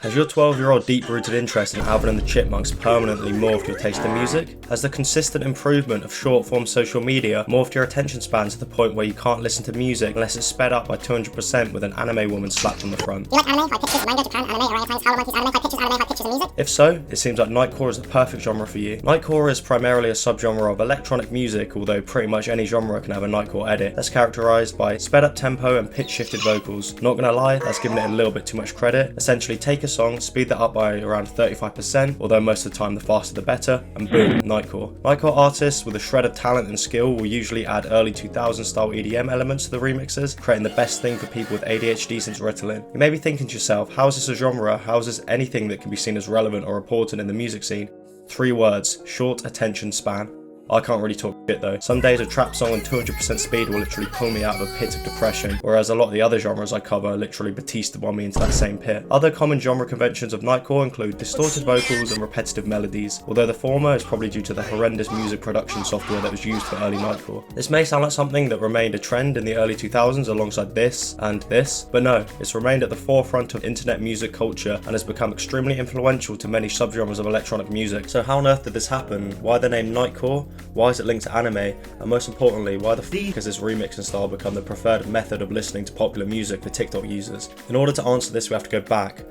Has your 12-year-old deep-rooted interest in Alvin and the Chipmunks permanently morphed your taste in music? Has the consistent improvement of short-form social media morphed your attention span to the point where you can't listen to music unless it's sped up by 200% with an anime woman slapped on the front? You like anime, like pictures, manga, Japan, anime, orangutans, howler monkeys, anime, like pictures and music? If so, it seems like Nightcore is the perfect genre for you. Nightcore is primarily a subgenre of electronic music, although pretty much any genre can have a Nightcore edit. That's characterized by sped-up tempo and pitch-shifted vocals. Not gonna lie, that's giving it a little bit too much credit. Essentially, take a song, speed that up by around 35%, although most of the time the faster the better, and boom, Nightcore. Nightcore artists with a shred of talent and skill will usually add early 2000s style EDM elements to the remixes, creating the best thing for people with ADHD since Ritalin. You may be thinking to yourself, how is this a genre? How is this anything that can be seen as relevant or important in the music scene? 3 words: short attention span. I can't really talk shit though. Some days a trap song on 200% speed will literally pull me out of a pit of depression, whereas a lot of the other genres I cover literally Batista bomb me into that same pit. Other common genre conventions of Nightcore include distorted vocals and repetitive melodies, although the former is probably due to the horrendous music production software that was used for early Nightcore. This may sound like something that remained a trend in the early 2000s alongside this and this, but no, it's remained at the forefront of internet music culture and has become extremely influential to many subgenres of electronic music. So how on earth did this happen? Why the name Nightcore? Why is it linked to anime? And most importantly, why the f*** has this remixing style become the preferred method of listening to popular music for TikTok users? In order to answer this, we have to go back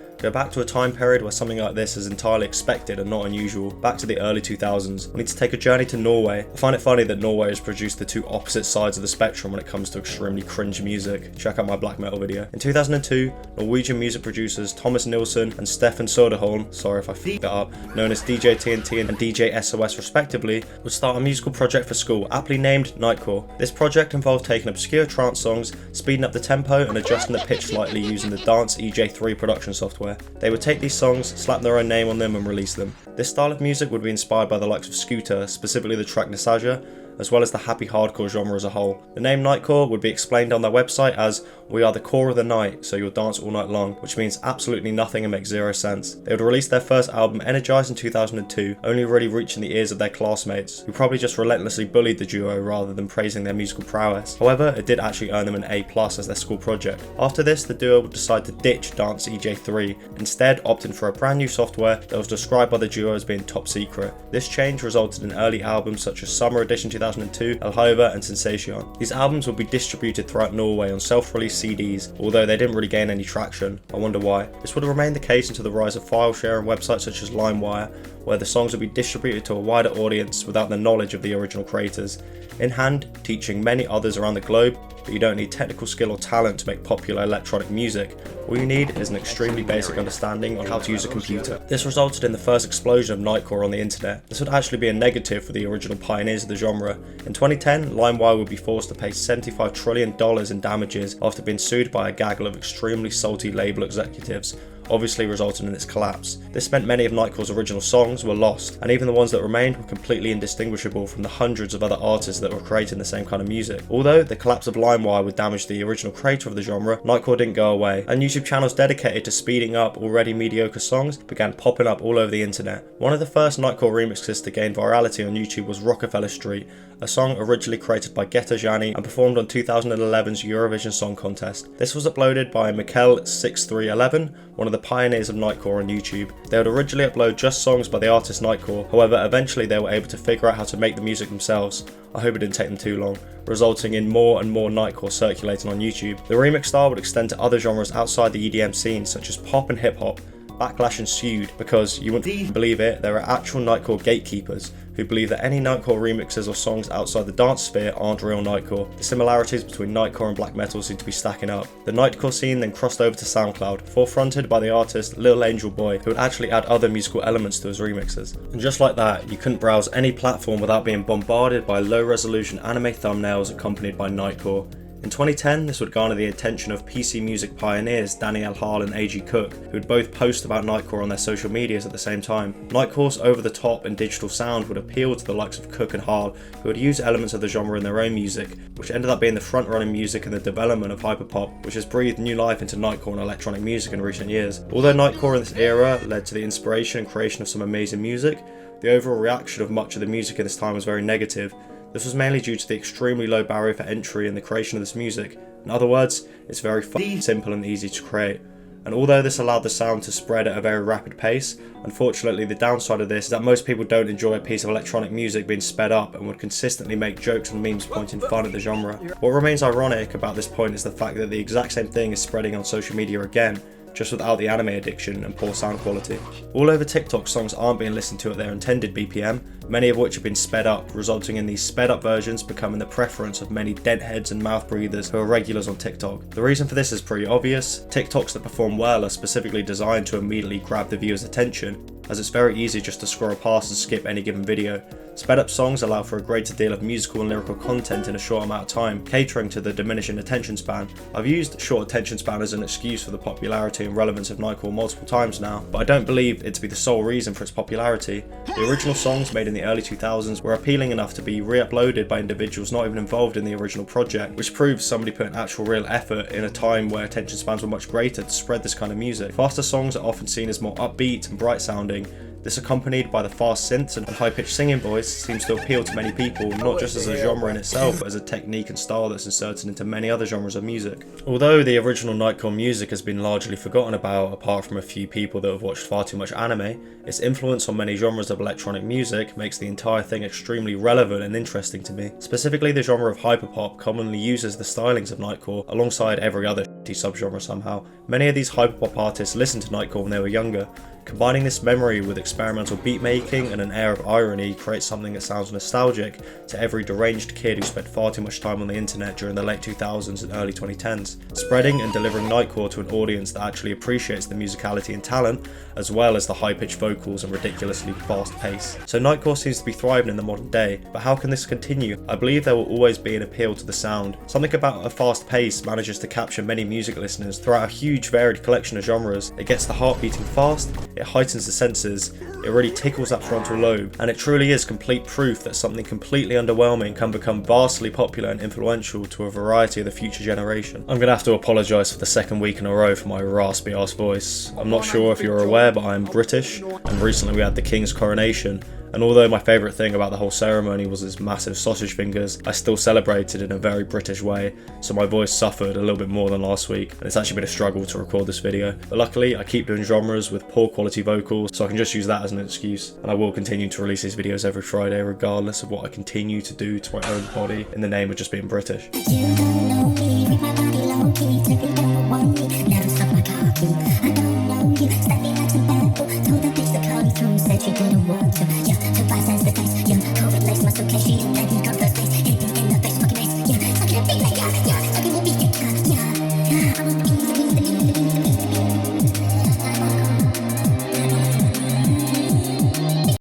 to a time period where something like this is entirely expected and not unusual, back to the early 2000s. We need to take a journey to Norway. I find it funny that Norway has produced the two opposite sides of the spectrum when it comes to extremely cringe music. Check out my black metal video. In 2002, Norwegian music producers Thomas Nilsson and Stefan Soderholm, sorry if I f***ed that up, known as DJ TNT and DJ SOS respectively, would start a musical project for school, aptly named Nightcore. This project involved taking obscure trance songs, speeding up the tempo and adjusting the pitch slightly using the Dance EJ3 production software. They would take these songs, slap their own name on them and release them. This style of music would be inspired by the likes of Scooter, specifically the track Nasaja, as well as the happy hardcore genre as a whole. The name Nightcore would be explained on their website as, "We are the core of the night, so you'll dance all night long," which means absolutely nothing and makes zero sense. They would release their first album Energize in 2002, only really reaching the ears of their classmates, who probably just relentlessly bullied the duo rather than praising their musical prowess. However, it did actually earn them an A+ as their school project. After this, the duo would decide to ditch Dance EJ3, instead opting for a brand new software that was described by the duo as being top secret. This change resulted in early albums such as Summer Edition 2002, Alhova and Sensation. These albums would be distributed throughout Norway on self-release CDs, although they didn't really gain any traction. I wonder why. This would have remained the case until the rise of file sharing websites such as LimeWire, where the songs would be distributed to a wider audience without the knowledge of the original creators, in hand teaching many others around the globe that you don't need technical skill or talent to make popular electronic music. All you need is an extremely basic understanding on how to use a computer. This resulted in the first explosion of Nightcore on the internet. This would actually be a negative for the original pioneers of the genre. In 2010, LimeWire would be forced to pay $75 trillion in damages after being sued by a gaggle of extremely salty label executives, obviously resulting in its collapse. This meant many of Nightcore's original songs were lost, and even the ones that remained were completely indistinguishable from the hundreds of other artists that were creating the same kind of music. Although the collapse of LimeWire would damage the original creator of the genre, Nightcore didn't go away, and YouTube channels dedicated to speeding up already mediocre songs began popping up all over the internet. One of the first Nightcore remixes to gain virality on YouTube was Rockefeller Street, a song originally created by Ghetto Jani and performed on 2011's Eurovision Song Contest. This was uploaded by Mikkel6311, one of the pioneers of Nightcore on YouTube. They would originally upload just songs by the artist Nightcore, however eventually they were able to figure out how to make the music themselves. I hope it didn't take them too long, resulting in more and more Nightcore circulating on YouTube. The remix style would extend to other genres outside the EDM scene such as pop and hip hop. Backlash ensued because, you wouldn't believe it, there are actual Nightcore gatekeepers who believe that any Nightcore remixes or songs outside the dance sphere aren't real Nightcore. The similarities between Nightcore and black metal seem to be stacking up. The Nightcore scene then crossed over to SoundCloud, forefronted by the artist Lil Angel Boy, who would actually add other musical elements to his remixes. And just like that, you couldn't browse any platform without being bombarded by low-resolution anime thumbnails accompanied by Nightcore. In 2010, this would garner the attention of PC music pioneers Danielle Hall and A.G. Cook, who would both post about Nightcore on their social medias at the same time. Nightcore's over-the-top and digital sound would appeal to the likes of Cook and Hall, who would use elements of the genre in their own music, which ended up being the front-running music in the development of Hyperpop, which has breathed new life into Nightcore and electronic music in recent years. Although Nightcore in this era led to the inspiration and creation of some amazing music, the overall reaction of much of the music in this time was very negative. This was mainly due to the extremely low barrier for entry in the creation of this music. In other words, it's very simple and easy to create. And although this allowed the sound to spread at a very rapid pace, unfortunately the downside of this is that most people don't enjoy a piece of electronic music being sped up and would consistently make jokes and memes pointing fun at the genre. What remains ironic about this point is the fact that the exact same thing is spreading on social media again, just without the anime addiction and poor sound quality. All over TikTok, songs aren't being listened to at their intended BPM, many of which have been sped up, resulting in these sped up versions becoming the preference of many dentheads and mouth breathers who are regulars on TikTok. The reason for this is pretty obvious. TikToks that perform well are specifically designed to immediately grab the viewer's attention, as it's very easy just to scroll past and skip any given video. Sped up songs allow for a greater deal of musical and lyrical content in a short amount of time, catering to the diminishing attention span. I've used short attention span as an excuse for the popularity and relevance of Nightcore multiple times now, but I don't believe it to be the sole reason for its popularity. The original songs made in the early 2000s were appealing enough to be re-uploaded by individuals not even involved in the original project, which proves somebody put an actual real effort in a time where attention spans were much greater to spread this kind of music. Faster songs are often seen as more upbeat and bright sounding. This, accompanied by the fast synths and high-pitched singing voice, seems to appeal to many people, not just as a genre in itself, but as a technique and style that's inserted into many other genres of music. Although the original Nightcore music has been largely forgotten about, apart from a few people that have watched far too much anime, its influence on many genres of electronic music makes the entire thing extremely relevant and interesting to me. Specifically, the genre of hyperpop commonly uses the stylings of Nightcore alongside every other shitty subgenre somehow. Many of these hyperpop artists listened to Nightcore when they were younger. Combining this memory with experimental beat making and an air of irony creates something that sounds nostalgic to every deranged kid who spent far too much time on the internet during the late 2000s and early 2010s. Spreading and delivering Nightcore to an audience that actually appreciates the musicality and talent, as well as the high-pitched vocals and ridiculously fast pace. So Nightcore seems to be thriving in the modern day, but how can this continue? I believe there will always be an appeal to the sound. Something about a fast pace manages to capture many music listeners throughout a huge varied collection of genres. It gets the heart beating fast, it heightens the senses, it really tickles that frontal lobe, and it truly is complete proof that something completely underwhelming can become vastly popular and influential to a variety of the future generation. I'm gonna have to apologise for the second week in a row for my raspy ass voice. I'm not sure if you're aware, but I'm British, and recently we had the King's coronation. And although my favourite thing about the whole ceremony was his massive sausage fingers, I still celebrated in a very British way, so my voice suffered a little bit more than last week, and it's actually been a struggle to record this video. But luckily, I keep doing genres with poor quality vocals, so I can just use that as an excuse, and I will continue to release these videos every Friday, regardless of what I continue to do to my own body in the name of just being British. You don't know me, read my body low key, till you don't want me, never stop my copy. I don't know you, stepping like some bad boy, told the bitch to call you through, said she didn't want to, yeah, to buy sense the taste, yeah, COVID laced my suitcase, she